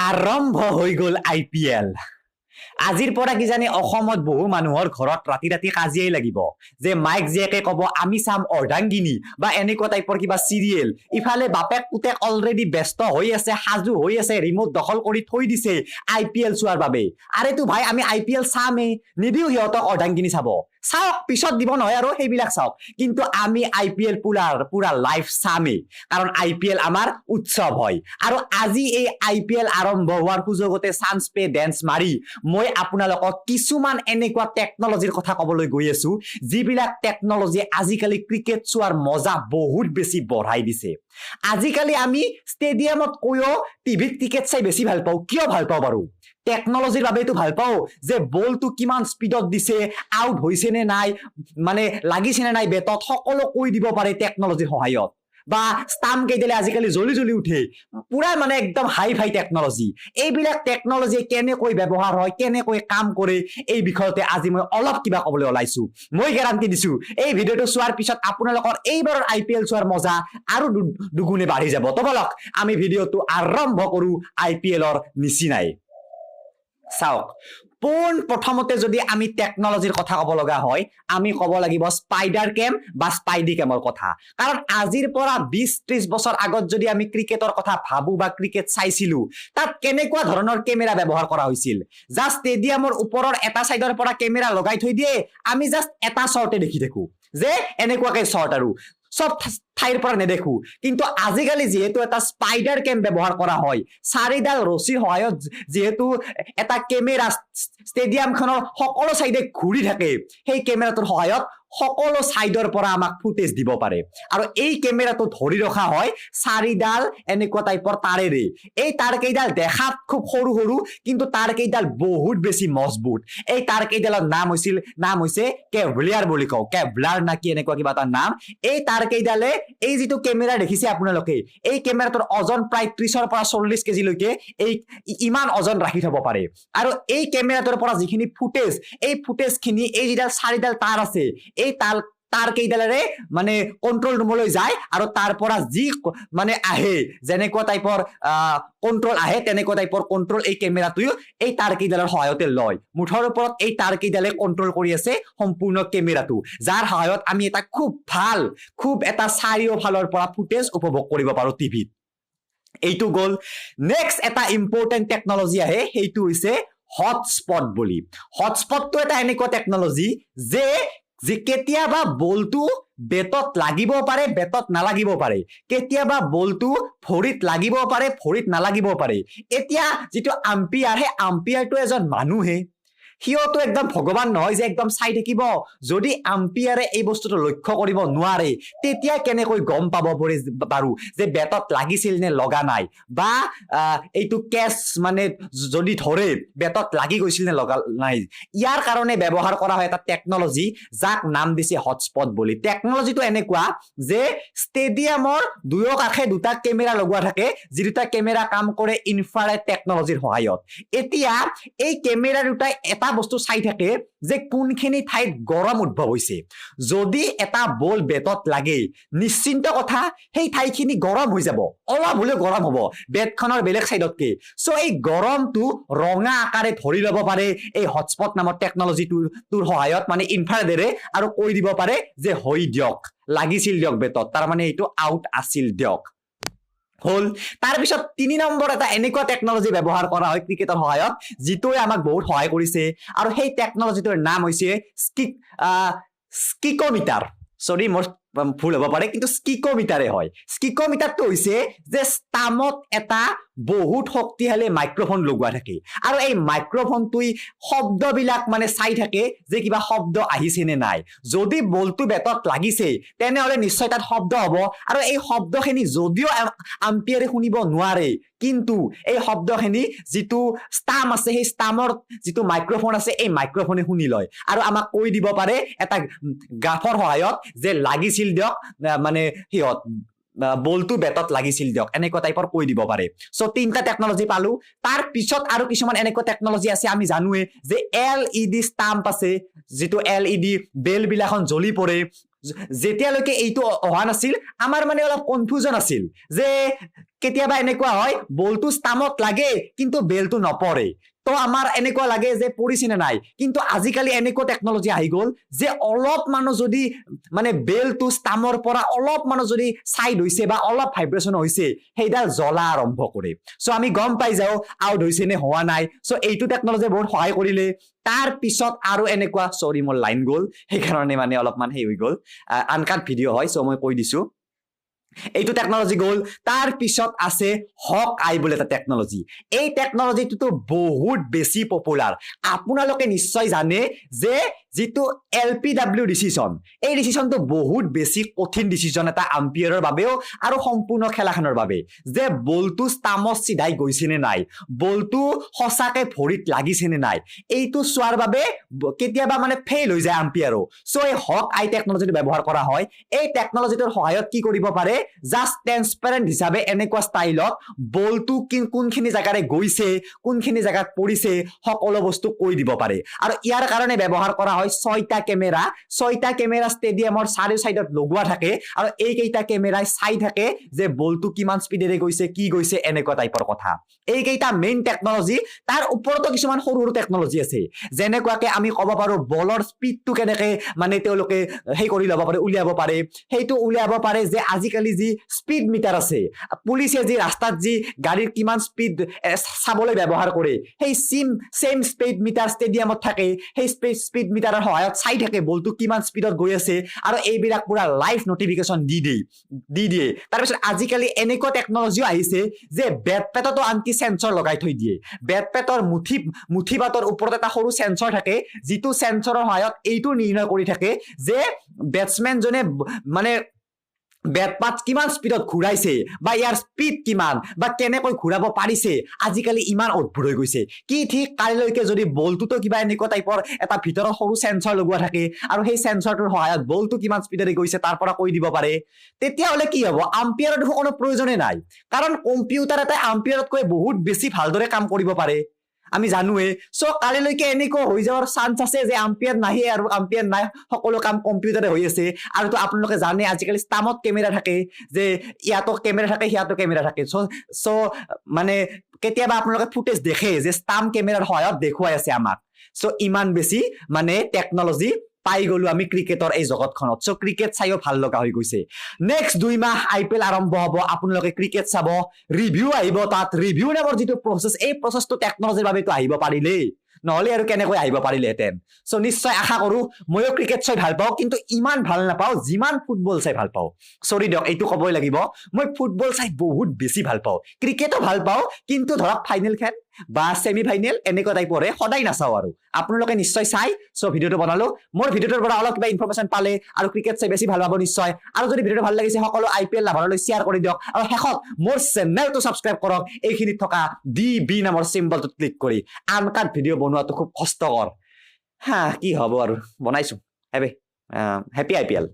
আৰম্ভ হৈ গ'ল IPL আজিৰ পৰা কি জানি অসমত বহু মানুহৰ ঘৰত ৰাতি ৰাতি কাজিয়াই লাগিব যে মাইক জীয়েকে কব আমি চাম অৰ্ধাংগিনী বা এনেকুৱা টাইপৰ কিবা সিৰিয়েল ইফালে বাপেক পুতেক অলৰেডি ব্যস্ত হৈ আছে সাজু হৈ আছে ৰিমোট দখল কৰি থৈ দিছে IPL চোৱাৰ বাবে আৰে তো ভাই আমি IPL চামে নিদিও সিহঁতক অৰ্ধাংগিনী চাব চাওক পিছত দিব নহয় আৰু সেইবিলাক চাওক কিন্তু আমি IPL পুৰা লাইভ চামে কাৰণ IPL আমাৰ উৎসৱ হয় আৰু আজি এই IPL আৰম্ভ হোৱাৰ সুযোগতে চান্স পে ডেন্স মাৰি মই আপোনালোকক কিছুমান এনেকুৱা টেকনলজিৰ কথা ক'বলৈ গৈ আছো যিবিলাক টেকনলজি আজিকালি ক্ৰিকেট চোৱাৰ মজা বহুত বেছি বঢ়াই দিছে আজিকালি আমি ষ্টেডিয়ামত কৈও টিভিত ক্ৰিকেট চাই বেছি ভাল পাওঁ কিয় ভাল পাওঁ বাৰু টেকনলজিৰ বাবে তো ভাল পাওঁ যে বলটো কিমান স্পিডত দিছে আউট হৈছে নে নাই মানে লাগিছে নে নাই বেটত সকলো কৈ দিব পাৰে টেকনলজিৰ সহায়ত বা স্টাম্প কেইদিলে আজিকালি জ্বলি উঠে পুৰা মানে একদম হাই ফাই টেকনলজি এইবিলাক টেকনলজি কেনেকৈ ব্যৱহাৰ হয় কেনেকৈ কাম কৰে এই বিষয়তে আজি মই অলপ কিবা ক'বলৈ ওলাইছো মই গ্যাৰান্টি দিছো এই ভিডিঅটো চোৱাৰ পিছত আপোনালোকৰ এইবাৰৰ IPL চোৱাৰ মজা আৰু দুগুণে বাঢ়ি যাব তো বলক আমি ভিডিঅটো আৰম্ভ কৰো IPLৰ নিচিনাই চাওক পোন প্ৰথমতে যদি আমি টেকনলজিৰ কথা ক'ব লগা হয় আমি ক'ব লাগিব স্পাইডাৰ কেম বা স্পাইডি কেমৰ কথা কাৰণ আজিৰ পৰা 20-30 বছৰ আগত যদি আমি ক্ৰিকেটৰ কথা ভাবো বা ক্ৰিকেট চাইছিলো তাত কেনেকুৱা ধৰণৰ কেমেৰা ব্যৱহাৰ কৰা হৈছিল জাস্ট ষ্টেডিয়ামৰ ওপৰৰ এটা সাইডৰ পৰা কেমেৰা লগাই থৈ দিয়ে আমি জাস্ট এটা শ্বটে দেখি থাকো যে এনেকুৱাকে শ্বট আৰু সব ঠাইৰ পৰা নেদেখো কিন্তু আজিকালি যেহেতু এটা স্পাইডাৰ কেম ব্যৱহাৰ কৰা হয় চাৰিডাল ৰছীৰ সহায়ত যেহেতু এটা কেমেৰা ষ্টেডিয়ামখনৰ সকলো সাইডে ঘূৰি থাকে সেই কেমেৰাটোৰ সহায়ত সকলো সাইডৰ পৰা আমাক ফুটেজ দিব পাৰে আৰু এই কেমেৰাটো ধৰি ৰখা হয় চাৰিডাল এনেকুৱা টাইপৰ তাৰেৰে এই তাৰ কেইডাল দেখাত খুব সৰু সৰু কিন্তু তাৰ কেইডাল বহুত বেছি মজবুত এই তাৰ কেইডালৰ নাম হৈছে কেভলিয়াৰ বুলি কওঁ কেভলাৰ নাকি এনেকুৱা কিবা এটা নাম এই তাৰ কেইডালে এই যিটো কেমেৰা দেখিছে আপোনালোকে এই কেমেৰাটোৰ ওজন প্ৰায় 30ৰ পৰা 40 কেজি লৈকে এই ইমান ওজন ৰাখি থব পাৰে আৰু এই কেমেৰাটোৰ পৰা যিখিনি ফুটেজ এই ফুটেজখিনি এই যিডাল চাৰিডাল তাৰ আছে এই তাৰ কেইডালেৰে মানে কন্ট্ৰোল ৰুমলৈ যায় আৰু তাৰ পৰা যি মানে আহে যেনেকুৱা টাইপৰ কন্ট্ৰোল আহে তেনেকুৱা টাইপৰ কন্ট্ৰোল এই কেমেৰাটোও এই তাৰ কেইডালৰ সহায়তে লয় মুঠৰ ওপৰত এই তাৰ কেইডালে কন্ট্ৰোল কৰি আছে সম্পূৰ্ণ কেমেৰাটো যাৰ সহায়ত আমি এটা খুব এটা চাৰিওফালৰ পৰা ফুটেজ উপভোগ কৰিব পাৰো টিভিত এইটো গল নেক্সট এটা ইম্পৰ্টেন্ট টেকনলজি আহে সেইটো হৈছে হটস্পট বুলি হটস্পটটো এটা এনেকুৱা টেকনলজি যে কেতিয়াবা বলটো বেটত লাগিব পাৰে বেটত নালাগিব পাৰে কেতিয়াবা বলটো ভৰিত লাগিব পাৰে ভৰিত নালাগিব পাৰে এতিয়া যেটো আম্পায়াৰ হে আম্পায়াৰটো এজন মানুহে হিয়তো একদম ভগৱান নহয় যে একদম চাই থাকিব যদি আম্পায়াৰে এই বস্তুটো লক্ষ্য কৰিব নোৱাৰে তেতিয়া কেনেকৈ গম পাব বাৰু যে বেটত লাগিছিল নে লগা নাই বা এইটো কেচ মানে যদি ধৰে বেটত লাগি গৈছিল নে লগা নাই ইয়াৰ কাৰণে ব্যৱহাৰ কৰা হয় এটা টেকনলজি যাক নাম দিছে হটস্পট বুলি টেকনলজিটো এনেকুৱা যে ষ্টেডিয়ামৰ দুয়ো কাষে দুটা কেমেৰা লগোৱা থাকে যি দুটা কেমেৰা কাম কৰে ইনফ্ৰাৰেড টেকনলজিৰ সহায়ত এতিয়া এই কেমেৰা দুটাই এটা বস্তু চাই থাকে যে কোনখিনি ঠাইত গৰম উদ্ভৱ হৈছে যদি এটা বল বেটত লাগে নিশ্চিন্ত কথা সেই ঠাইখিনি গৰম হৈ যাব অলপ হলেও গৰম হ'ব বেটখনৰ বেলেগ সাইডতকে সো এই গৰমটো ৰঙা আকাৰে ধৰি ল'ব পাৰে এই হটস্পট নামৰ টেকনলজিটোৰ সহায়ত মানে ইনফ্ৰাৰেডেৰে আৰু কৈ দিব পাৰে যে হৈ দিয়ক লাগিছিল দিয়ক বেটত তাৰ মানে এইটো আউট আছিল দিয়ক হল তাৰ পিছত 3 নম্বৰ এটা এনেকুৱা টেকনলজি ব্যৱহাৰ কৰা হয় ক্ৰিকেটৰ সহায়ত যিটোৱে আমাক বহুত সহায় কৰিছে আৰু সেই টেকনলজিটোৰ নাম হৈছে স্কিকোমিটাৰ সৰি মোৰ ভুল হ'ব পাৰে কিন্তু স্কিকোমিটাৰে হয় স্কিকোমিটাৰটো হৈছে যে ষ্টামত এটা বহুত শক্তিশালী মাইক্ৰোফোন লগোৱা থাকে আৰু এই মাইক্ৰোফোনটোই শব্দবিলাক মানে চাই থাকে যে কিবা শব্দ আহিছে নে নাই যদি বলটো বেটত লাগিছে তেনেহলে নিশ্চয় তাত শব্দ হ'ব আৰু এই শব্দখিনি যদিও আম্পায়াৰে শুনিব নোৱাৰে কিন্তু এই শব্দখিনি যিটো ষ্টাম আছে সেই ষ্টামৰ যিটো মাইক্ৰোফোন আছে এই মাইক্ৰোফোনে শুনি লয় আৰু আমাক কৈ দিব পাৰে এটা গ্ৰাফৰ সহায়ত যে লাগিছিল দিয়ক মানে হিয়ত বলটো বেটত লাগিছিল দিয়ক এনেকুৱা টাইপৰ কৈ দিব পাৰে সো তিনটা টেকনলজি পালো তাৰ পিছত আৰু কিছুমান এনেকুৱা টেকনলজি আছে আমি জানোৱে যে LED ষ্টাম্প আছে যেটো LED বেল বিলাখন জ্বলি পৰে যেতিয়ালৈকে এইটো অহা নাছিল আমাৰ মানে অলপ কনফিউজন আছিল যে কেতিয়াবা এনেকুৱা হয় বলটো ষ্টামত লাগে কিন্তু বেলটো নপৰে তো আমাৰ এনেকুৱা লাগে যে পৰিছে নে নাই কিন্তু আজিকালি এনেকুৱা টেকনলজি আহি গ'ল যে অলপ মানুহ যদি মানে বেলটো ষ্টামৰ পৰা অলপ মানুহ যদি সাইড হৈছে বা অলপ ভাইব্ৰেচন হৈছে সেইডাল জ্বলা আৰম্ভ কৰে সো আমি গম পাই যাও আউট হৈছে নে হোৱা নাই সো এইটো টেকনলজি বহুত সহায় কৰিলে তাৰ পিছত আৰু এনেকুৱা সৰি মোৰ লাইন গ'ল সেইকাৰণে মানে অলপমান হেই হৈ গ'ল আনকাট ভিডিঅ' হয় সো মই কৈ দিছো এইটো টেকনলজি গ'ল তাৰ পিছত আছে হক আই বুলি এটা টেকনলজি এই টেকনলজিটো বহুত বেছি পপুলাৰ আপোনালোকে নিশ্চয় জানে যে যেটো এলপিডব্লিউ ডিসিশন এই ডিসিশনটো বহুত বেছি কঠিন ডিসিশন এটা আম্পায়াৰৰ বাবেও আৰু সম্পূৰ্ণ খেলাখনৰ বাবে যে বলটো ষ্টামত সিধাই গৈছে নে নাই বলটো সঁচাকে ভৰিত লাগিছে নে নাই এইটো চোৱাৰ বাবে কেতিয়াবা মানে ফেইল হৈ যায় আম্পায়াৰো সো এই হক আই টেকনলজিটো ব্যৱহাৰ কৰা হয় এই টেকনলজিটোৰ সহায়ত কি কৰিব পাৰে জাস্ট ট্ৰান্সপাৰেন্ট হিচাপে এনেকুৱা ষ্টাইলত বলটো কোনখিনি জাগাৰে গৈছে কোনখিনি জাগাত পৰিছে সকলো বস্তু কৈ দিব পাৰে আৰু ইয়াৰ কাৰণে ব্যৱহাৰ কৰা হয় 6টা কেমেৰা ষ্টেডিয়ামৰ চাৰি সাইডত লগোৱা থাকে আৰু এই কেইটা কেমেৰাই চাই থাকে যে বলটো কিমান স্পিডেৰে গৈছে কি গৈছে এনেকুৱা টাইপৰ কথা এই কেইটা মেইন টেকনলজি তাৰ ওপৰতো কিছুমান সৰু সৰু টেকনলজি আছে যেনেকুৱাকে আমি ক'ব পাৰো বলৰ স্পিডটো কেনেকে মানে তেওঁলোকে হেই কৰি ল'ব পাৰে উলিয়াব পাৰে সেইটো উলিয়াব পাৰে যে আজিকালি যি স্পিড মিটাৰ আছে পুলিচে যি ৰাস্তাত যি গাড়ীৰ কিমান স্পিড চাবলৈ ব্যৱহাৰ কৰে সেই সেম স্পিড মিটাৰ ষ্টেডিয়ামত থাকে সেই স্পিড মিটাৰৰ সহায়ত চাই থাকে বলটো কিমান স্পিডত গৈ আছে আৰু এইবিলাক পুৰা লাইভ নটিফিকেশন দি দিয়ে তাৰপিছত আজিকালি এনেকুৱা টেকনলজিও আহিছে যে বেট পেটতো আনকি সেন্সৰ লগাই থৈ দিয়ে বেট পেটৰ মুঠি বাটৰ ওপৰত এটা সৰু সেন্সৰ থাকে যিটো সেন্সৰৰ সহায়ত এইটো নিৰ্ণয় কৰি থাকে যে বেটসম্যান জনে মানে বেট পাত কিমান স্পিডত ঘুৰাইছে বা ইয়াৰ স্পিড কিমান বা কেনেকৈ ঘুৰাব পাৰিছে আজিকালি ইমান অদ্ভুত হৈ গৈছে কি ঠিক কালিলৈকে যদি বলটোতো কিবা এনেকুৱা টাইপৰ এটা ভিতৰৰ সৰু সেন্সৰ লগোৱা থাকে আৰু সেই সেন্সৰটোৰ সহায়ত বলটো কিমান স্পিডেৰে গৈছে তাৰ পৰা কৈ দিব পাৰে তেতিয়া হলে কি হ'ব আম্পায়াৰৰ কোনো প্ৰয়োজনে নাই কাৰণ কম্পিউটাৰ এটা আম্পায়াৰতকৈ বহুত বেছি ভালদৰে কাম কৰিব পাৰে আমি জানোৱে সো কালিলৈকে এনেকুৱা হৈ যাওয়াৰ চান্স আছে যে আম্পায়াৰ নাহে আৰু আম্পায়াৰ নাই সকলো কাম কম্পিউটাৰে হৈ আছে আৰু তো আপোনালোকে জানে আজিকালি ষ্টামত কেমেৰা থাকে যে ইয়াতো কেমেৰা থাকে হিয়াতো কেমেৰা থাকে সো মানে কেতিয়াবা আপোনালোকে ফুটেজ দেখে যে ষ্টাম কেমেৰাৰ সহায়ত দেখুৱাই আছে আমাক সো ইমান বেছি মানে টেকনলজি পাই গলো আমি ক্ৰিকেটৰ এই জগতখনত সো ক্ৰিকেট চাইও ভাল লগা হৈ গৈছে নেক্সট 2 মাহ আইপিএল আৰম্ভ হ'ব আপোনালোকে ক্ৰিকেট চাব ৰিভিউ আহিব তাত ৰিভিউ নামৰ যিটো প্ৰসেস এই প্ৰসেসটো টেকনলজিৰ বাবে তো আহিব পাৰিলে নহলে আৰু কেনেকৈ আহিব পাৰিলেহেঁতেন সো নিশ্চয় আশা কৰো ময়ো ক্ৰিকেট চাই ভাল পাওঁ কিন্তু ইমান ভাল নাপাওঁ যিমান ফুটবল চাই ভাল পাওঁ সৰি দিয়ক এইটো ক'বই লাগিব মই ফুটবল চাই বহুত বেছি ভাল পাওঁ ক্ৰিকেটো ভাল পাওঁ কিন্তু ধৰক ফাইনেল খেল বা সেমি ফাইনেল এনেকুৱা টাইপৰে সদায় নাচাওঁ আৰু আপোনালোকে নিশ্চয় চাই সো ভিডিওটো বনালো মোৰ ভিডিওটোৰ পৰা অলপ কিবা ইনফৰমেশন পালে আৰু ক্ৰিকেট চাই বেছি ভাল পাব নিশ্চয় আৰু যদি ভিডিওটো ভাল লাগিছে সকলো আইপিএল লাভাৰলৈ শ্বেয়াৰ কৰি দিয়ক আৰু শেষত মোৰ চেনেলটো সাবস্ক্ৰাইব কৰক এইখিনিত থকা ডিবি নামৰ সিম্বলটো ক্লিক কৰি আনকাট ভিডিও বনোৱাটো খুব কষ্টকৰ হা কি হ'ব আৰু বনাইছো হেপি আইপিএল